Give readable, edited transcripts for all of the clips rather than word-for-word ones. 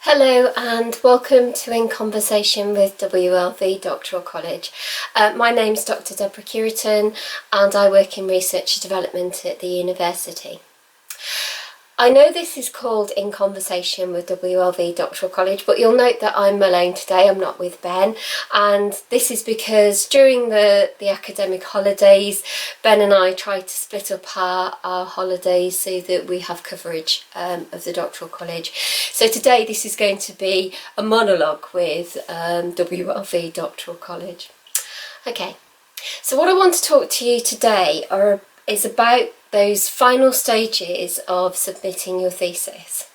Hello and welcome to In Conversation with WLV Doctoral College. My name's Dr Deborah Curitan and I work in research and development at the university. I know this is called In Conversation with WLV Doctoral College, but you'll note that I'm alone today, I'm not with Ben, and this is because during the academic holidays, Ben and I tried to split up our holidays so that we have coverage of the Doctoral College. So today this is going to be a monologue with WLV Doctoral College. Okay, so what I want to talk to you today is about those final stages of submitting your thesis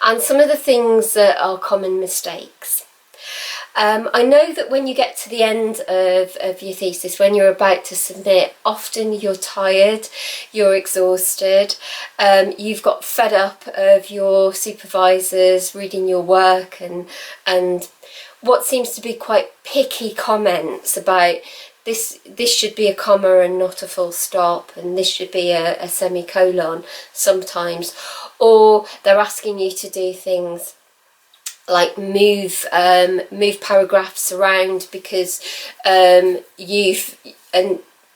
and some of the things that are common mistakes. I know that when you get to the end of your thesis, when you're about to submit, often you're tired, you're exhausted, you've got fed up of your supervisors reading your work and what seems to be quite picky comments about this should be a comma and not a full stop, and this should be a semicolon sometimes, or they're asking you to do things like move paragraphs around because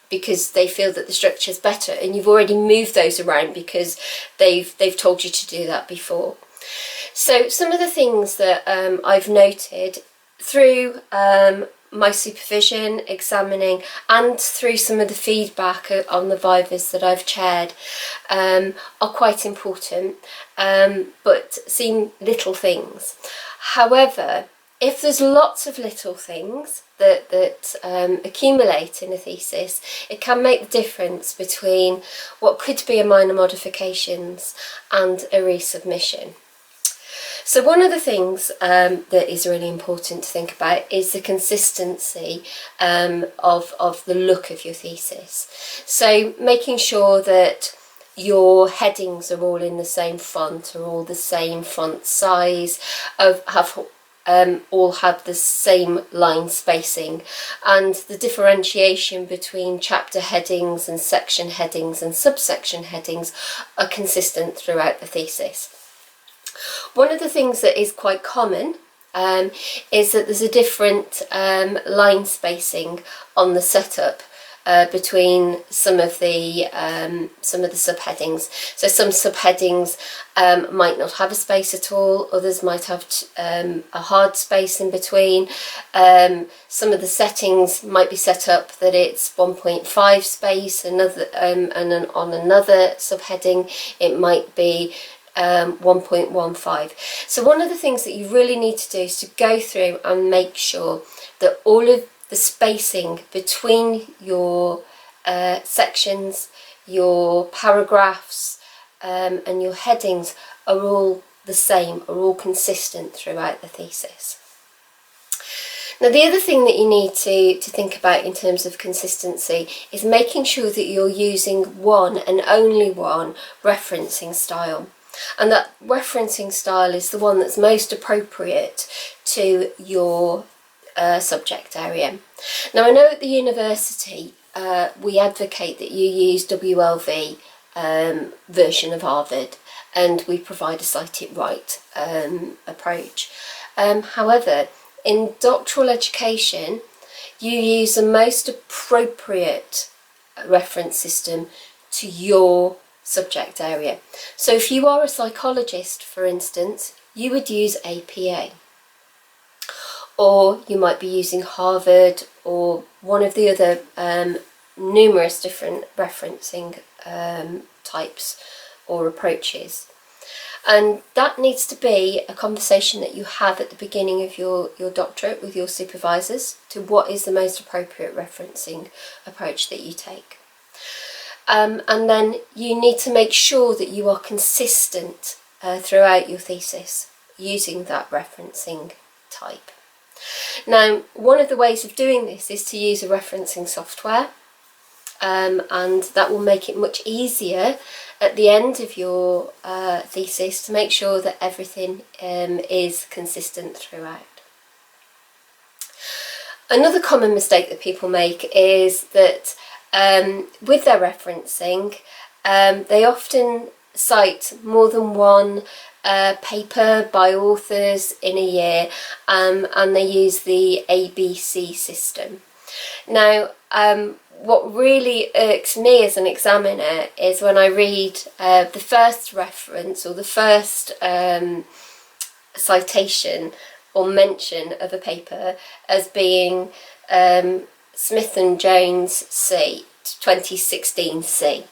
because they feel that the structure is better, and you've already moved those around because they've told you to do that before. So some of the things that I've noted through my supervision, examining, and through some of the feedback on the vivas that I've chaired are quite important, but seem little things. However, if there's lots of little things that accumulate in a thesis, it can make the difference between what could be a minor modifications and a resubmission. So one of the things that is really important to think about is the consistency of the look of your thesis. So making sure that your headings are all in the same font, are all the same font size, all have the same line spacing, and the differentiation between chapter headings and section headings and subsection headings are consistent throughout the thesis. One of the things that is quite common is that there's a different line spacing on the setup between some of the subheadings. So some subheadings might not have a space at all, others might have a hard space in between. Some of the settings might be set up that it's 1.5 space, on another subheading it might be 1.15. So one of the things that you really need to do is to go through and make sure that all of the spacing between your sections, your paragraphs and your headings are all the same, are all consistent throughout the thesis. Now the other thing that you need to think about in terms of consistency is making sure that you're using one and only one referencing style. And that referencing style is the one that's most appropriate to your subject area. Now I know at the university we advocate that you use WLV version of Harvard, and we provide a cite it right approach. However, in doctoral education you use the most appropriate reference system to your subject area. So if you are a psychologist, for instance, you would use APA, or you might be using Harvard or one of the other numerous different referencing types or approaches. And that needs to be a conversation that you have at the beginning of your doctorate with your supervisors to what is the most appropriate referencing approach that you take. And then you need to make sure that you are consistent throughout your thesis using that referencing type. Now, one of the ways of doing this is to use a referencing software, and that will make it much easier at the end of your thesis to make sure that everything is consistent throughout. Another common mistake that people make is that with their referencing, they often cite more than one paper by authors in a year, and they use the ABC system. Now, what really irks me as an examiner is when I read the first reference or the first citation or mention of a paper as being Smith and Jones C, 2016 C.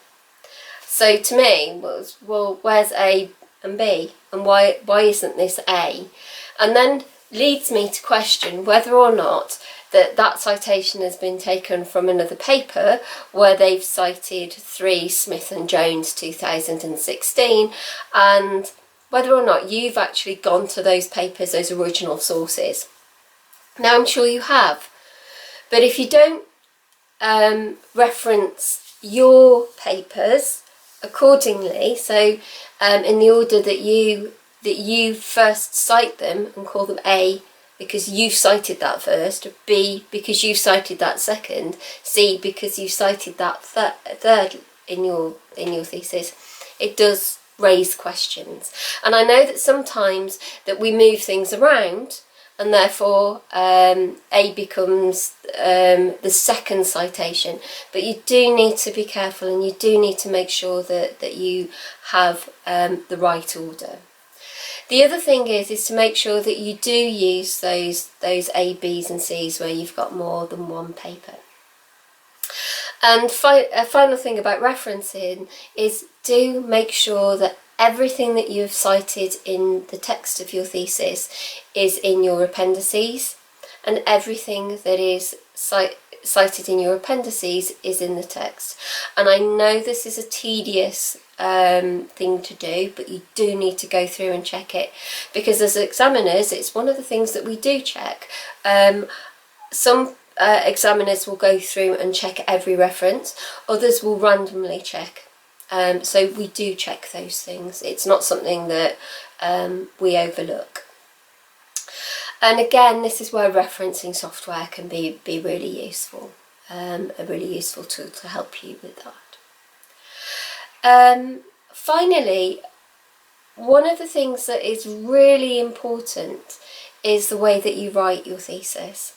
So to me, well, where's A and B, and why isn't this A? And then leads me to question whether or not that citation has been taken from another paper where they've cited 3 Smith and Jones 2016, and whether or not you've actually gone to those papers, those original sources. Now, I'm sure you have, but if you don't reference your papers accordingly, so in the order that you first cite them and call them A because you cited that first, B because you cited that second, C because you cited that third in your thesis, it does raise questions. And I know that sometimes that we move things around, and therefore A becomes the second citation, but you do need to be careful, and you do need to make sure that you have the right order. The other thing is to make sure that you do use those A, B's and C's where you've got more than one paper. And a final thing about referencing is do make sure that everything that you have cited in the text of your thesis is in your appendices, and everything that is cited in your appendices is in the text. And I know this is a tedious thing to do, but you do need to go through and check it, because as examiners it's one of the things that we do check. Some examiners will go through and check every reference, others will randomly check. So we do check those things. It's not something that we overlook. And again, this is where referencing software can be really useful, a really useful tool to help you with that. Finally, one of the things that is really important is the way that you write your thesis.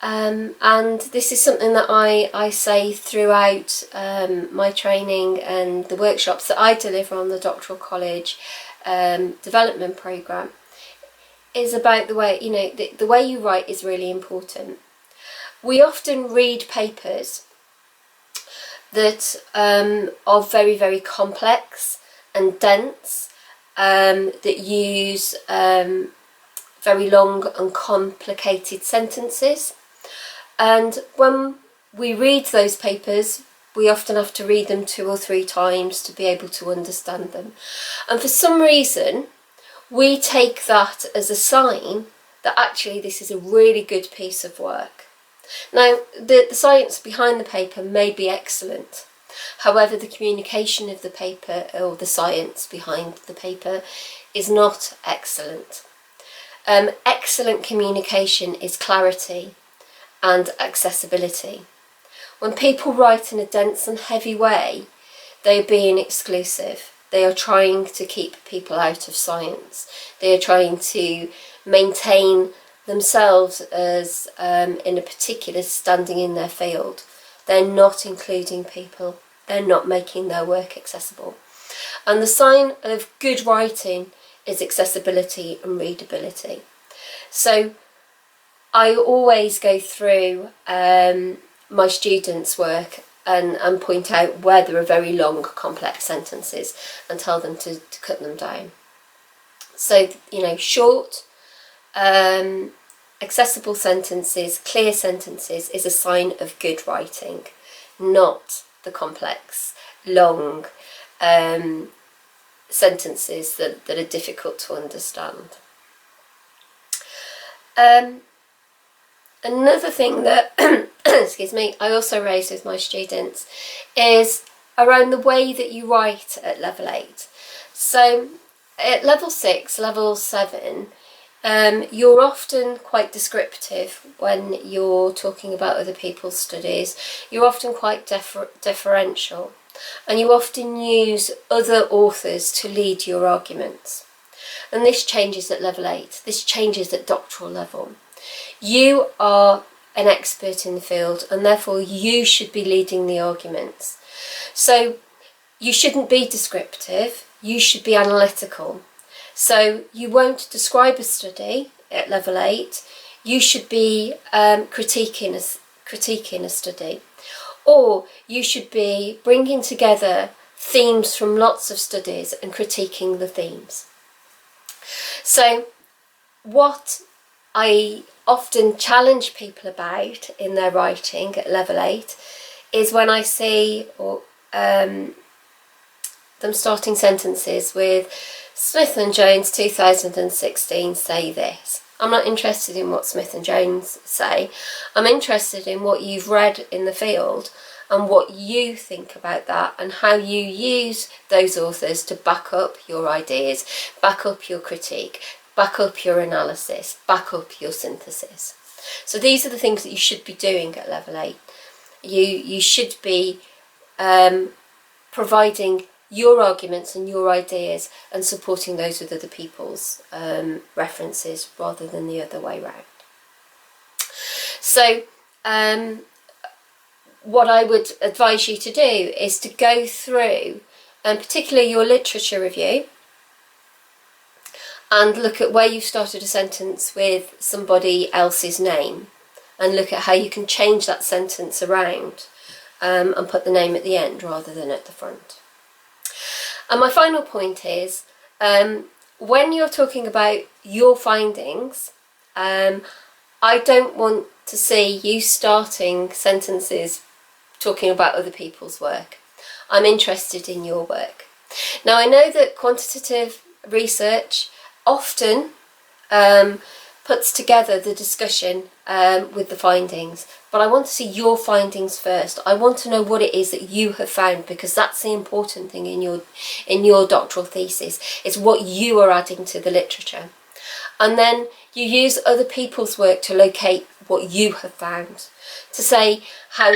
And this is something that I say throughout my training and the workshops that I deliver on the Doctoral College development programme, is about the way, the way you write is really important. We often read papers that are very, very complex and dense, that use very long and complicated sentences. And when we read those papers, we often have to read them 2 or 3 times to be able to understand them. And for some reason, we take that as a sign that actually this is a really good piece of work. Now, the science behind the paper may be excellent. However, the communication of the paper, or the science behind the paper, is not excellent. Excellent communication is clarity and accessibility. When people write in a dense and heavy way, they are being exclusive. They are trying to keep people out of science. They are trying to maintain themselves as in a particular standing in their field. They're not including people. They're not making their work accessible. And the sign of good writing is accessibility and readability. So I always go through my students' work and point out where there are very long, complex sentences and tell them to cut them down. So, short, accessible sentences, clear sentences is a sign of good writing, not the complex, long sentences that are difficult to understand. Another thing that excuse me, I also raise with my students is around the way that you write at level 8. So at level 6, level 7, you're often quite descriptive when you're talking about other people's studies. You're often quite deferential, and you often use other authors to lead your arguments. And this changes at level 8. This changes at doctoral level. You are an expert in the field, and therefore you should be leading the arguments. So you shouldn't be descriptive, you should be analytical. So you won't describe a study at level 8, you should be critiquing a study. Or you should be bringing together themes from lots of studies and critiquing the themes. So what I often challenge people about in their writing at level 8 is when I see them starting sentences with Smith and Jones 2016 say this. I'm not interested in what Smith and Jones say. I'm interested in what you've read in the field and what you think about that and how you use those authors to back up your ideas, back up your critique, back up your analysis, back up your synthesis. So these are the things that you should be doing at level 8. You should be providing your arguments and your ideas and supporting those with other people's references rather than the other way round. So what I would advise you to do is to go through, particularly your literature review, and look at where you've started a sentence with somebody else's name and look at how you can change that sentence around and put the name at the end rather than at the front. And my final point is, when you're talking about your findings, I don't want to see you starting sentences talking about other people's work. I'm interested in your work. Now, I know that quantitative research often puts together the discussion with the findings, but I want to see your findings first. I want to know what it is that you have found, because that's the important thing in your doctoral thesis. It's what you are adding to the literature. And then you use other people's work to locate what you have found, to say how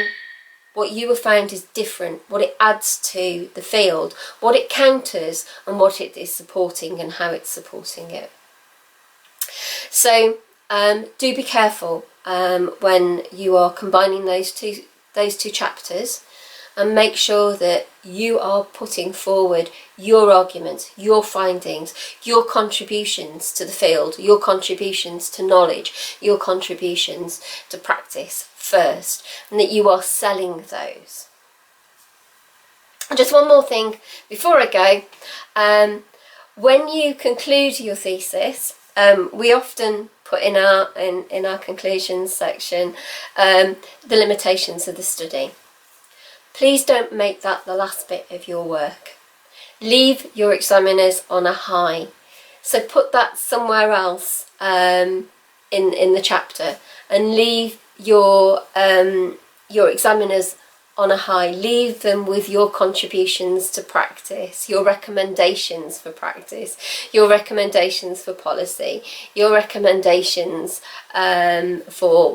what you have found is different, what it adds to the field, what it counters, and what it is supporting and how it's supporting it. So do be careful when you are combining those two chapters, and make sure that you are putting forward your arguments, your findings, your contributions to the field, your contributions to knowledge, your contributions to practice first, and that you are selling those. And just one more thing before I go. When you conclude your thesis, we often put in our conclusions section the limitations of the study. Please don't make that the last bit of your work. Leave your examiners on a high. So put that somewhere else in the chapter, and leave your examiners on a high. Leave them with your contributions to practice, your recommendations for practice, your recommendations for policy, your recommendations for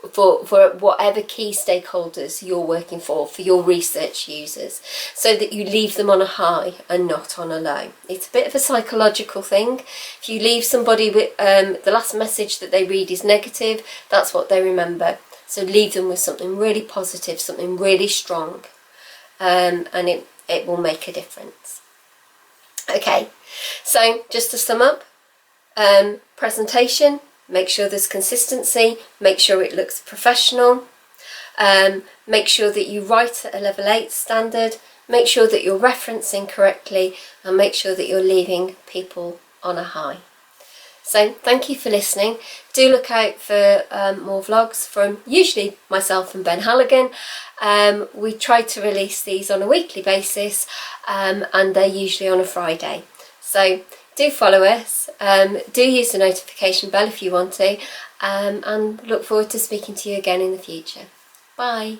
whatever key stakeholders you're working for your research users, so that you leave them on a high and not on a low. It's a bit of a psychological thing. If you leave somebody with the last message that they read is negative, that's what they remember. So leave them with something really positive, something really strong, and it will make a difference. Okay, so just to sum up, presentation, make sure there's consistency, make sure it looks professional, make sure that you write at a level 8 standard, make sure that you're referencing correctly, and make sure that you're leaving people on a high. So thank you for listening. Do look out for more vlogs from usually myself and Ben Halligan. We try to release these on a weekly basis, and they're usually on a Friday. So do follow us, do use the notification bell if you want to, and look forward to speaking to you again in the future. Bye.